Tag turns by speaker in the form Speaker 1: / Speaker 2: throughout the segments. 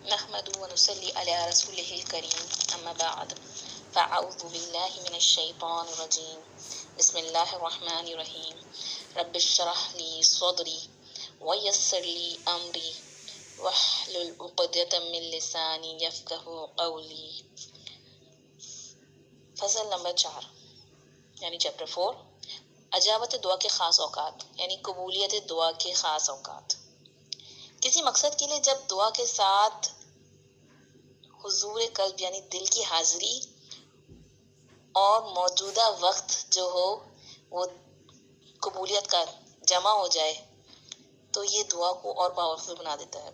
Speaker 1: نحمد ونصلي على رسوله الكريم أما بعد فأعوذ بالله من الشيطان الرجيم بسم الله الرحمن الرحيم رب اشرح لي صدري ويسر لي أمري واحلل عقدة من لساني يفقهوا قولي۔ فصل نمبر 4 یعنی چیپٹر 4، اجابت دعا کے خاص اوقات یعنی قبولیت دعا کے خاص اوقات۔ کسی مقصد کے لیے جب دعا کے ساتھ حضور قلب یعنی دل کی حاضری اور موجودہ وقت جو ہو وہ قبولیت کا جمع ہو جائے تو یہ دعا کو اور پاورفل بنا دیتا ہے۔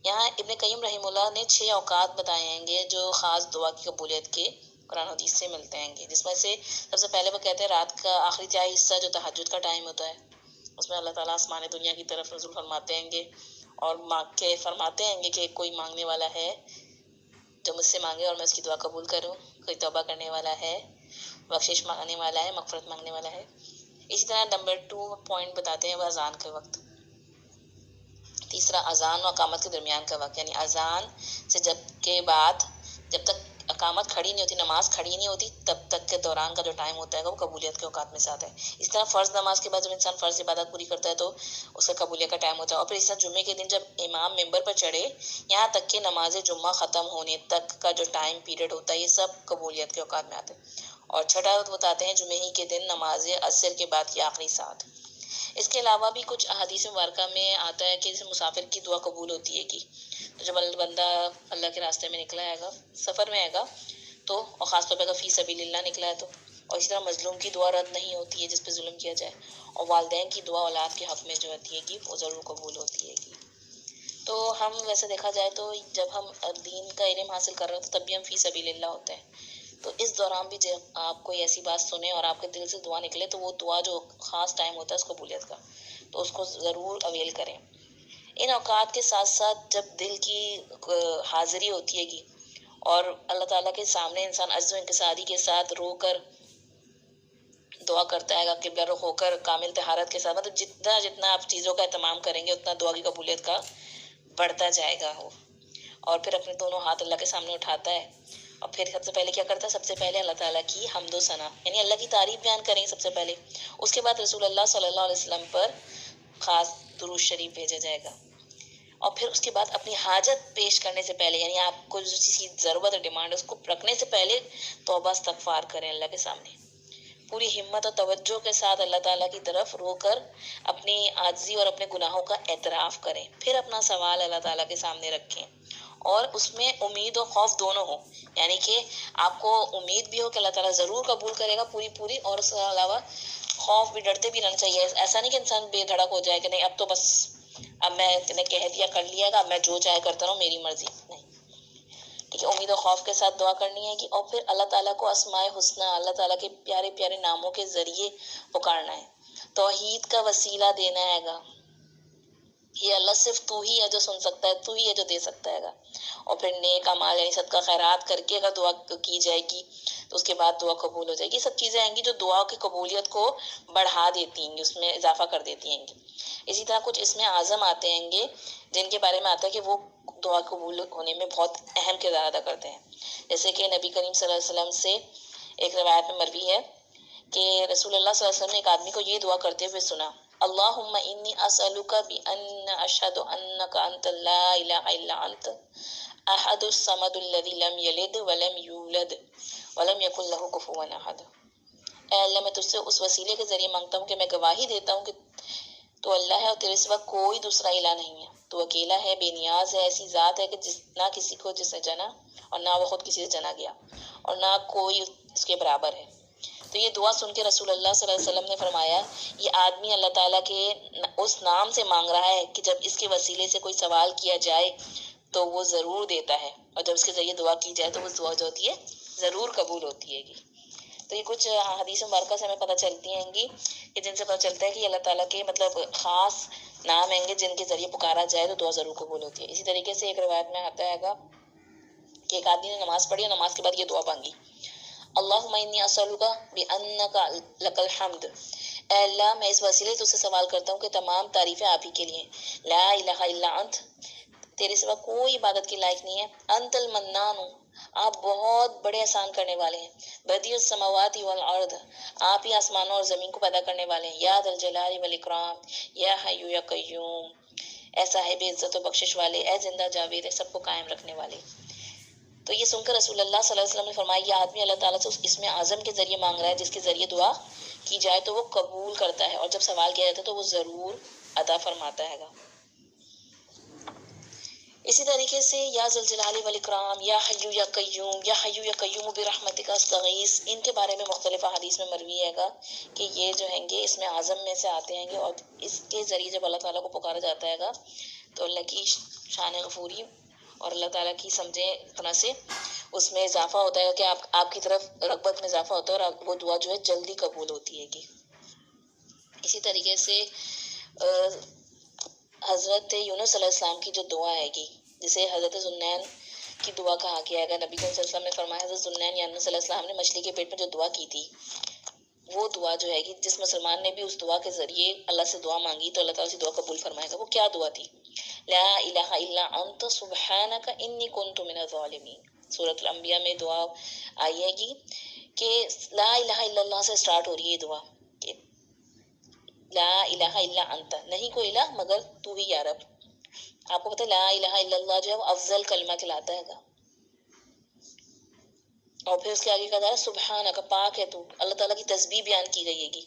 Speaker 1: یہاں ابن قیم رحمہ اللہ نے 6 اوقات بتائے ہیں گے جو خاص دعا کی قبولیت کے قرآن حدیث سے ملتے ہیں گے، جس میں سے سب سے پہلے وہ کہتے ہیں رات کا آخری تہائی حصہ جو تہجد کا ٹائم ہوتا ہے، اس میں اللہ تعالیٰ آسمان دنیا کی طرف نزول فرماتے ہیں گے اور مانگ کے فرماتے ہیں گے کہ کوئی مانگنے والا ہے جو مجھ سے مانگے اور میں اس کی دعا قبول کروں، کوئی توبہ کرنے والا ہے، بخشش مانگنے والا ہے، مغفرت مانگنے والا ہے۔ اسی طرح نمبر 2 پوائنٹ بتاتے ہیں وہ اذان کے وقت۔ تیسرا اذان و اقامت کے درمیان کا وقت، یعنی اذان سے جب تک اقامت کھڑی نہیں ہوتی، نماز کھڑی نہیں ہوتی، تب تک کے دوران کا جو ٹائم ہوتا ہے وہ قبولیت کے اوقات میں سے آتا ہے۔ اس طرح فرض نماز کے بعد جب انسان فرض عبادت پوری کرتا ہے تو اس کا قبولیت کا ٹائم ہوتا ہے، اور پھر اس طرح جمعے کے دن جب امام ممبر پر چڑھے یہاں تک کہ نماز جمعہ ختم ہونے تک کا جو ٹائم پیریڈ ہوتا ہے یہ سب قبولیت کے اوقات میں آتے ہیں۔ اور چھٹا بتاتے ہیں جمعے ہی کے دن نماز عصر کے بعد کی آخری ساعت۔ اس کے علاوہ بھی کچھ احادیث مبارکہ میں آتا ہے کہ جیسے مسافر کی دعا قبول ہوتی ہے کہ تو جب بندہ اللہ کے راستے میں نکلا ہے گا، سفر میں ہے گا تو، اور خاص طور پہ اگر فی سبیل اللہ نکلا ہے تو، اور اسی طرح مظلوم کی دعا رد نہیں ہوتی ہے جس پہ ظلم کیا جائے، اور والدین کی دعا اولاد کے حق میں جو ہوتی ہے کہ وہ ضرور قبول ہوتی ہے کہ۔ تو ہم ویسے دیکھا جائے تو جب ہم دین کا علم حاصل کر رہے ہیں تو تب بھی ہم فی سبیل اللہ ہوتے ہیں، تو اس دوران بھی جب آپ کوئی ایسی بات سنیں اور آپ کے دل سے دعا نکلے تو وہ دعا جو خاص ٹائم ہوتا ہے اس قبولیت کا، تو اس کو ضرور اویل کریں۔ ان اوقات کے ساتھ ساتھ جب دل کی حاضری ہوتی ہے گی اور اللہ تعالیٰ کے سامنے انسان عجز و انکساری کے ساتھ رو کر دعا کرتا ہے گا، قبلہ رخ ہو کر کامل طہارت کے ساتھ، مطلب جتنا آپ چیزوں کا اہتمام کریں گے اتنا دعا کی قبولیت کا بڑھتا جائے گا وہ، اور پھر اپنے دونوں ہاتھ اللہ کے سامنے اٹھاتا ہے اور پھر سب سے پہلے کیا کرتا ہے، سب سے پہلے اللہ تعالیٰ کی حمد و ثنا یعنی اللہ کی تعریف بیان کریں گے سب سے پہلے، اس کے بعد رسول اللہ صلی اللہ علیہ وسلم پر خاص درود شریف بھیجا جائے گا، اور پھر اس کے بعد اپنی حاجت پیش کرنے سے پہلے یعنی آپ کو جو چیز ضرورت اور ڈیمانڈ ہے اس کو رکھنے سے پہلے توبہ استغفار کریں اللہ کے سامنے، پوری ہمت اور توجہ کے ساتھ اللہ تعالیٰ کی طرف رو کر اپنی عاجزی اور اپنے گناہوں کا اعتراف کریں، پھر اپنا سوال اللہ تعالیٰ کے سامنے رکھیں، اور اس میں امید اور خوف دونوں ہوں، یعنی کہ آپ کو امید بھی ہو کہ اللہ تعالیٰ ضرور قبول کرے گا پوری، اور اس کے علاوہ خوف بھی، ڈرتے بھی رہنا چاہیے، ایسا نہیں کہ انسان بے دھڑک ہو جائے کہ نہیں اب تو بس اب میں نے کہہ دیا کر لیا گا، اب میں جو چاہے کرتا رہوں، میری مرضی، نہیں، ٹھیک ہے، امید و خوف کے ساتھ دعا کرنی ہے کہ، اور پھر اللہ تعالیٰ کو اسماء حسنی اللہ تعالیٰ کے پیارے پیارے ناموں کے ذریعے پکارنا ہے، توحید کا وسیلہ دینا ہے گا، یہ اللہ صرف تو ہی ہے جو سن سکتا ہے، تو ہی ہے جو دے سکتا ہے گا، اور پھر نیک اعمال یعنی صدقہ خیرات کر کے اگر دعا کی جائے گی تو اس کے بعد دعا قبول ہو جائے گی۔ یہ سب چیزیں آئیں گی جو دعا کی قبولیت کو بڑھا دیتی ہیں گی، اس میں اضافہ کر دیتی ہیں گی۔ اسی طرح کچھ اس میں اعظم آتے ہیں گے جن کے بارے میں آتا ہے کہ وہ دعا قبول ہونے میں بہت اہم کردار ادا کرتے ہیں، جیسے کہ نبی کریم صلی اللہ علیہ وسلم سے ایک روایت میں مروی ہے کہ رسول اللہ صلی اللہ علیہ وسلم نے ایک آدمی کو یہ دعا کرتے ہوئے سنا، اللہم انی اسألک بان اشہد انک انت لا الہ الا انت احد الصمد الذی لم یلد ولم یولد ولم یکن لہ کفوا احد۔ اے اللہ میں تجھ سے اس وسیلے کے ذریعے مانگتا ہوں کہ میں گواہی دیتا ہوں کہ تو اللہ ہے اور تیرے سوا کوئی دوسرا الہ نہیں ہے، تو اکیلا ہے، بے نیاز ہے، ایسی ذات ہے کہ نہ کسی کو جس نے جنا اور نہ وہ خود کسی سے جنا گیا اور نہ کوئی اس کے برابر ہے۔ تو یہ دعا سن کے رسول اللہ صلی اللہ علیہ وسلم نے فرمایا یہ آدمی اللہ تعالیٰ کے اس نام سے مانگ رہا ہے کہ جب اس کے وسیلے سے کوئی سوال کیا جائے تو وہ ضرور دیتا ہے، اور جب اس کے ذریعے دعا کی جائے تو وہ دعا جو ہوتی ہے ضرور قبول ہوتی ہے گی۔ تو یہ کچھ حدیث مبارکہ سے ہمیں پتہ چلتی ہیں گی کہ جن سے پتہ چلتا ہے کہ اللہ تعالیٰ کے مطلب خاص نام ہیں گے جن کے ذریعے پکارا جائے تو دعا ضرور قبول ہوتی ہے۔ اسی طریقے سے ایک روایت میں آتا ہے گا کہ ایک آدمی نے نماز پڑھی اور نماز کے بعد یہ دعا مانگی، اللہم انی اسألک بانک لک الحمد، اے اللہ میں اس وسیلے تجھ سے سوال کرتا ہوں کہ تمام تعریفیں آپ ہی کے لیے، لا الہ الا انت، تیرے سوا کوئی عبادت کے لائق نہیں ہے. انتل منان، آپ بہت بڑے احسان کرنے والے ہیں. بدیع السماوات والارض، آپ ہی آسمانوں اور زمین کو پیدا کرنے والے ہیں. یا ذا الجلال والاکرام، یا حی یا قیوم، اے صاحب عزت و بخشش والے، اے زندہ جاوید، اے سب کو قائم رکھنے والے. تو یہ سن کر رسول اللہ صلی اللہ علیہ وسلم نے فرمایا یہ آدمی اللہ تعالیٰ سے اس اسم اعظم کے ذریعے مانگ رہا ہے جس کے ذریعے دعا کی جائے تو وہ قبول کرتا ہے، اور جب سوال کیا جاتا ہے تو وہ ضرور عطا فرماتا ہے گا. اسی طریقے سے یا ذا الجلال والاکرام، یا حی یا قیوم، یا حی یا قیوم برحمتک استغیث، ان کے بارے میں مختلف احادیث میں مروی ہے گا کہ یہ جو ہیں گے اس میں اعظم میں سے آتے ہیں گے، اور اس کے ذریعے جب اللہ تعالیٰ کو پکارا جاتا ہے گا تو اللہ کی شان غفوری اور اللہ تعالیٰ کی سمجھے اتنا سے اس میں اضافہ ہوتا ہے کہ آپ کی طرف رغبت میں اضافہ ہوتا ہے اور وہ دعا جو ہے جلدی قبول ہوتی ہے گی. اسی طریقے سے حضرت یونس علیہ السلام کی جو دعا ہے گی جسے حضرت ذوالنون کی دعا کہا گیا ہے گا، نبی کریم صلی اللہ علیہ وسلم نے فرمایا حضرت ذوالنون یا یونس علیہ السلام نے مچھلی کے پیٹ میں جو دعا کی تھی وہ دعا جو ہے گی جس مسلمان نے بھی اس دعا کے ذریعے اللہ سے دعا مانگی تو اللہ تعالیٰ سے دعا قبول فرمائے گا. وہ کیا دعا تھی؟ لا الہ الا انت سبحانک انی کنت من الظالمین. سورۃ الانبیاء میں دعا آئی ہے گی کہ لا الہ الا اللہ سے سٹارٹ ہو رہی ہے یہ دعا کہ لا الہ الا انت، نہیں کوئی الہ مگر تو ہی یا رب. آپ کو پتہ ہے لا الہ الا اللہ جو ہے وہ افضل کلمہ کہلاتا ہے گا. اور پھر اس کے آگے کہا جا رہا ہے سبحانک، پاک ہے تو، اللہ تعالیٰ کی تسبیح بیان کی گئی ہے گی.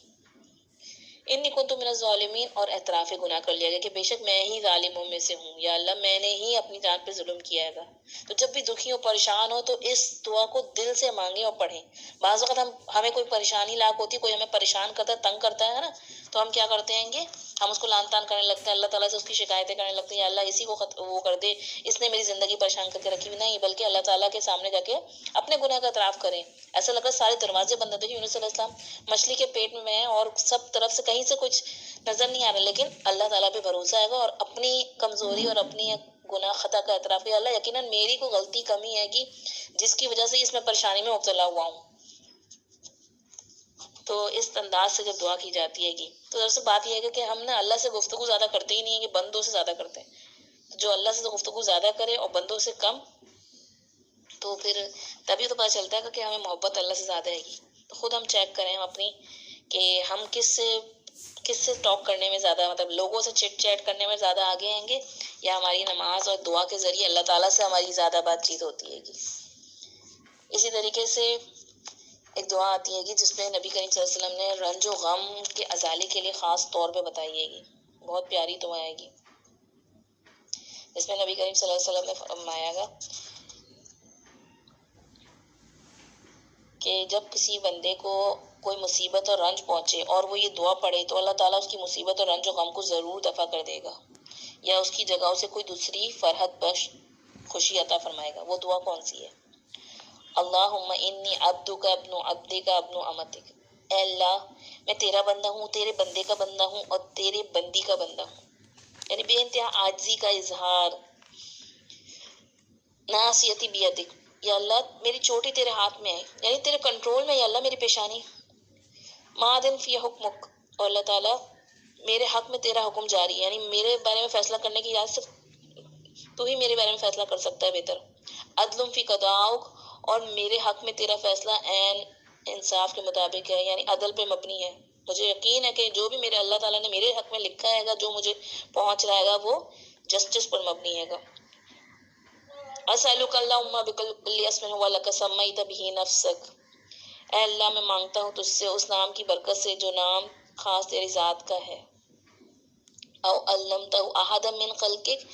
Speaker 1: انی کنت من الظالمین، اور اعتراف گناہ کر لیا گیا کہ بے شک میں ہی ظالموں میں سے ہوں، یا اللہ میں نے ہی اپنی جان پہ ظلم کیا ہے گا. تو جب بھی دکھی ہو پریشان ہو تو اس دعا کو دل سے مانگیں اور پڑھیں. بعض وقت ہمیں کوئی پریشانی لاحق ہوتی ہے، کوئی ہمیں پریشان کرتا ہے، تنگ کرتا ہے نا، تو ہم کیا کرتے ہیں گے، ہم اس کو لان تان کرنے لگتے ہیں، اللہ تعالیٰ سے اس کی شکایتیں کرنے لگتے ہیں، یا اللہ اسی کو وہ کر دے، اس نے میری زندگی پریشان کر کے رکھی ہوئی. نہیں، بلکہ اللہ تعالیٰ کے سامنے جا کے اپنے گناہ کا اعتراف کریں. ایسا لگا سارے دروازے بند ہوتے ہیں. یونس علیہ السلام مچھلی کے پیٹ میں ہیں اور سب طرف سے کہیں سے کچھ نظر نہیں آ رہا، لیکن اللہ تعالیٰ پہ بھروسہ ہے گا اور اپنی کمزوری اور اپنی گناہ خطا کا اعتراف کیا، اللہ یقیناً میری کوئی غلطی کمی ہے کہ جس کی وجہ سے اس میں پریشانی میں مبتلا ہوا ہوں. تو اس انداز سے جب دعا کی جاتی ہے گی تو دراصل بات یہ ہے کہ ہم نا اللہ سے گفتگو زیادہ کرتے ہی نہیں ہیں، کہ بندوں سے زیادہ کرتے ہیں. تو جو اللہ سے گفتگو زیادہ کرے اور بندوں سے کم، تو پھر تبھی تو پتہ چلتا ہے کہ ہمیں محبت اللہ سے زیادہ ہے گی. تو خود ہم چیک کریں اپنی کہ ہم کس سے ٹاک کرنے میں زیادہ، مطلب لوگوں سے چٹ چیٹ کرنے میں زیادہ آگے آئیں گے، یا ہماری نماز اور دعا کے ذریعے اللہ تعالیٰ سے ہماری زیادہ بات چیت ہوتی ہے گی. اسی طریقے سے ایک دعا آتی ہے گی جس میں نبی کریم صلی اللہ علیہ وسلم نے رنج و غم کے ازالے کے لیے خاص طور پہ بتائی ہے گی. بہت پیاری دعا ہے گی جس میں نبی کریم صلی اللہ علیہ وسلم نے فرمایا گا کہ جب کسی بندے کو کوئی مصیبت اور رنج پہنچے اور وہ یہ دعا پڑھے تو اللہ تعالیٰ اس کی مصیبت اور رنج و غم کو ضرور دفع کر دے گا، یا اس کی جگہ اسے کوئی دوسری فرحت بخش خوشی عطا فرمائے گا. وہ دعا کون سی ہے؟ اللہم انی عبدک ابن عبدک ابن امتک. اے اللہ میں تیرا بندہ ہوں، تیرے بندے کا بندہ ہوں اور تیرے بندی کا بندہ ہوں. یعنی بے انتہا عاجزی کا اظہار. ناصیتی بیدک، یا اللہ میری چوٹی تیرے ہاتھ میں ہے، یعنی تیرے کنٹرول میں، یا اللہ میری پیشانی. مادن فی حکمک، اور اللہ تعالیٰ میرے حق میں تیرا حکم جاری ہے، یعنی میرے بارے میں فیصلہ کرنے کی اجازت صرف تو ہی میرے بارے میں فیصلہ کر سکتا ہے بہتر. عدل فی قضاؤک، اور میرے حق میں تیرا فیصلہ عین انصاف کے مطابق ہے، یعنی عدل پہ مبنی ہے. مجھے یقین ہے کہ جو بھی میرے اللہ تعالیٰ نے میرے حق میں لکھا ہے گا، جو مجھے پہنچ رہا ہے گا، وہ جسٹس پر مبنی ہے گا. اسألک اللہم بکل اسم ہوا لک سمیت بہ نفسک. اے اللہ میں مانگتا ہوں تجھ سے اس نام کی برکت سے جو نام خاص تیری ذات کا ہے. او علمتہ احدا من خلقک،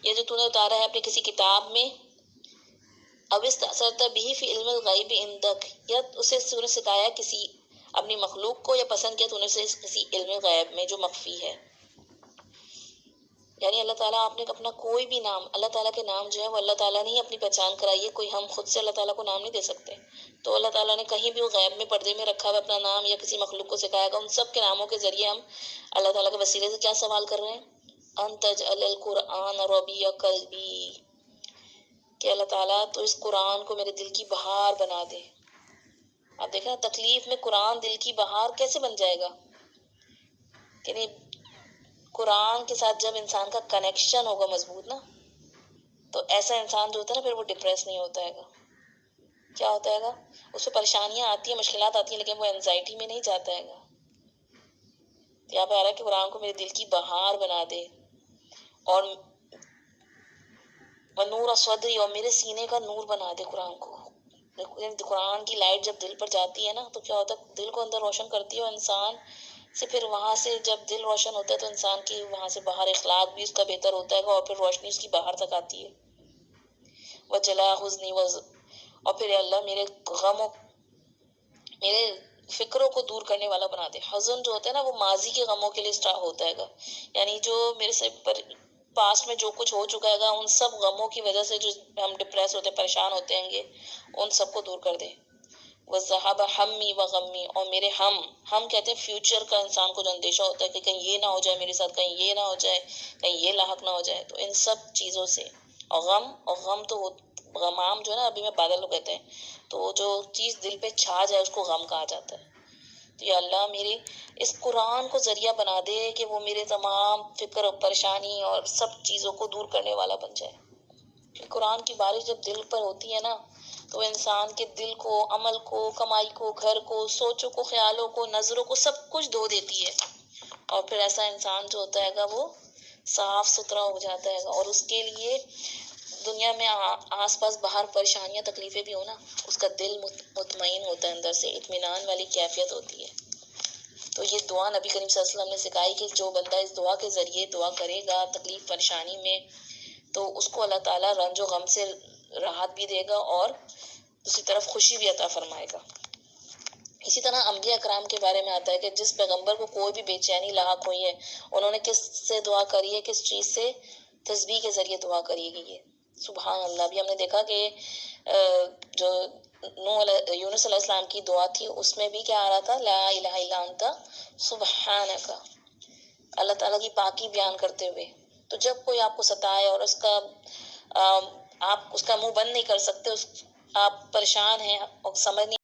Speaker 1: یہ جو تو نے اتارا ہے اپنی کسی کتاب میں. او استأثرت بہ فی علم الغیب عندک، یا اسے تو نے سکھایا کسی اپنی مخلوق کو، یا پسند کیا تو نے اسے کسی علم غیب میں جو مخفی ہے. یعنی اللہ تعالیٰ آپ نے اپنا کوئی بھی نام، اللہ تعالیٰ کے نام جو ہے وہ اللہ تعالیٰ نے ہی اپنی پہچان کرائی ہے، کوئی ہم خود سے اللہ تعالیٰ کو نام نہیں دے سکتے. تو اللہ تعالیٰ نے کہیں بھی وہ غیب میں پردے میں رکھا ہوا اپنا نام یا کسی مخلوق کو سکھایا گا. ان سب کے ناموں کے ذریعے ہم اللہ تعالیٰ کے وسیلے سے کیا سوال کر رہے ہیں؟ ان تجعل القرآن ربیع قلبی، کہ اللہ تعالیٰ تو اس قرآن کو میرے دل کی بہار بنا دے. آپ دیکھیں تکلیف میں قرآن دل کی بہار کیسے بن جائے گا؟ یعنی قرآن کے ساتھ جب انسان کا کنیکشن ہوگا مضبوط نا، ایسا انسان جو ہوتا ہے نا پھر وہ ڈپریس نہیں ہوتا ہے گا. کیا ہوتا ہے گا؟ اس پہ پریشانیاں آتی ہیں، مشکلات آتی ہیں، لیکن وہ اینزائٹی میں نہیں جاتا ہے گا. یہاں پہ آ رہا ہے کہ قرآن کو میرے دل کی بہار بنا دے اور نور اسودری، اور میرے سینے کا نور بنا دے قرآن کو. قرآن کی لائٹ جب دل پر جاتی ہے نا تو کیا ہوتا ہے، دل کو اندر روشن کرتی ہے، اور انسان سے پھر وہاں سے جب دل روشن ہوتا ہے تو انسان کی وہاں سے باہر اخلاق بھی اس کا بہتر ہوتا ہے اور پھر روشنی اس کی باہر تک آتی ہے. وہ جلا حزنی اور پھر اللہ میرے غموں، میرے فکروں کو دور کرنے والا بنا دے. حزن جو ہوتا ہے نا وہ ماضی کے غموں کے لیے ہوتا ہے گا، یعنی جو میرے سے پاسٹ میں جو کچھ ہو چکا ہے گا ان سب غموں کی وجہ سے جو ہم ڈپریس ہوتے ہیں، پریشان ہوتے ہیں گے، ان سب کو دور کر دے. وَذَهَبَ ہَمِّي وَغَمِّي، اور میرے ہم کہتے ہیں فیوچر کا انسان کو جو اندیشہ ہوتا ہے کہ کہیں یہ نہ ہو جائے میرے ساتھ، کہیں یہ نہ ہو جائے، کہیں یہ لاحق نہ ہو جائے، تو ان سب چیزوں سے. اور غم تو غمام جو ہے نا عربی میں بادل کو کہتے ہیں، تو جو چیز دل پہ چھا جائے اس کو غم کہا جاتا ہے. تو یا اللہ میرے اس قرآن کو ذریعہ بنا دے کہ وہ میرے تمام فکر و پریشانی اور سب چیزوں کو دور کرنے والا بن جائے. قرآن کی بارش جب دل پر ہوتی ہے نا تو انسان کے دل کو، عمل کو، کمائی کو، گھر کو، سوچوں کو، خیالوں کو، نظروں کو، سب کچھ دھو دیتی ہے. اور پھر ایسا انسان جو ہوتا ہے گا وہ صاف ستھرا ہو جاتا ہے گا، اور اس کے لیے دنیا میں آس پاس باہر پریشانیاں تکلیفیں بھی ہو نا، اس کا دل مطمئن ہوتا ہے، اندر سے اطمینان والی کیفیت ہوتی ہے. تو یہ دعا نبی کریم صلی اللہ علیہ وسلم نے سکھائی کہ جو بندہ اس دعا کے ذریعے دعا کرے گا تکلیف پریشانی میں تو اس کو اللہ تعالیٰ رنج و غم سے راحت بھی دے گا اور دوسری طرف خوشی بھی عطا فرمائے گا. اسی طرح انبیاء اکرام کے بارے میں آتا ہے کہ جس پیغمبر کو کوئی بھی بے چینی لاحق ہوئی ہے انہوں نے کس سے دعا کری ہے، کس چیز سے؟ تسبیح کے ذریعے دعا کری گئی ہے. سبحان اللہ. بھی ہم نے دیکھا کہ جو یونس علیہ السلام کی دعا تھی اس میں بھی کیا آ رہا تھا؟ لا الہ الا انت سبحانک، اللہ تعالیٰ کی پاکی بیان کرتے ہوئے. تو جب کوئی آپ کو ستائے اور اس کا آپ اس کا منہ بند نہیں کر سکتے، آپ پریشان ہیں اور سمجھ نہیں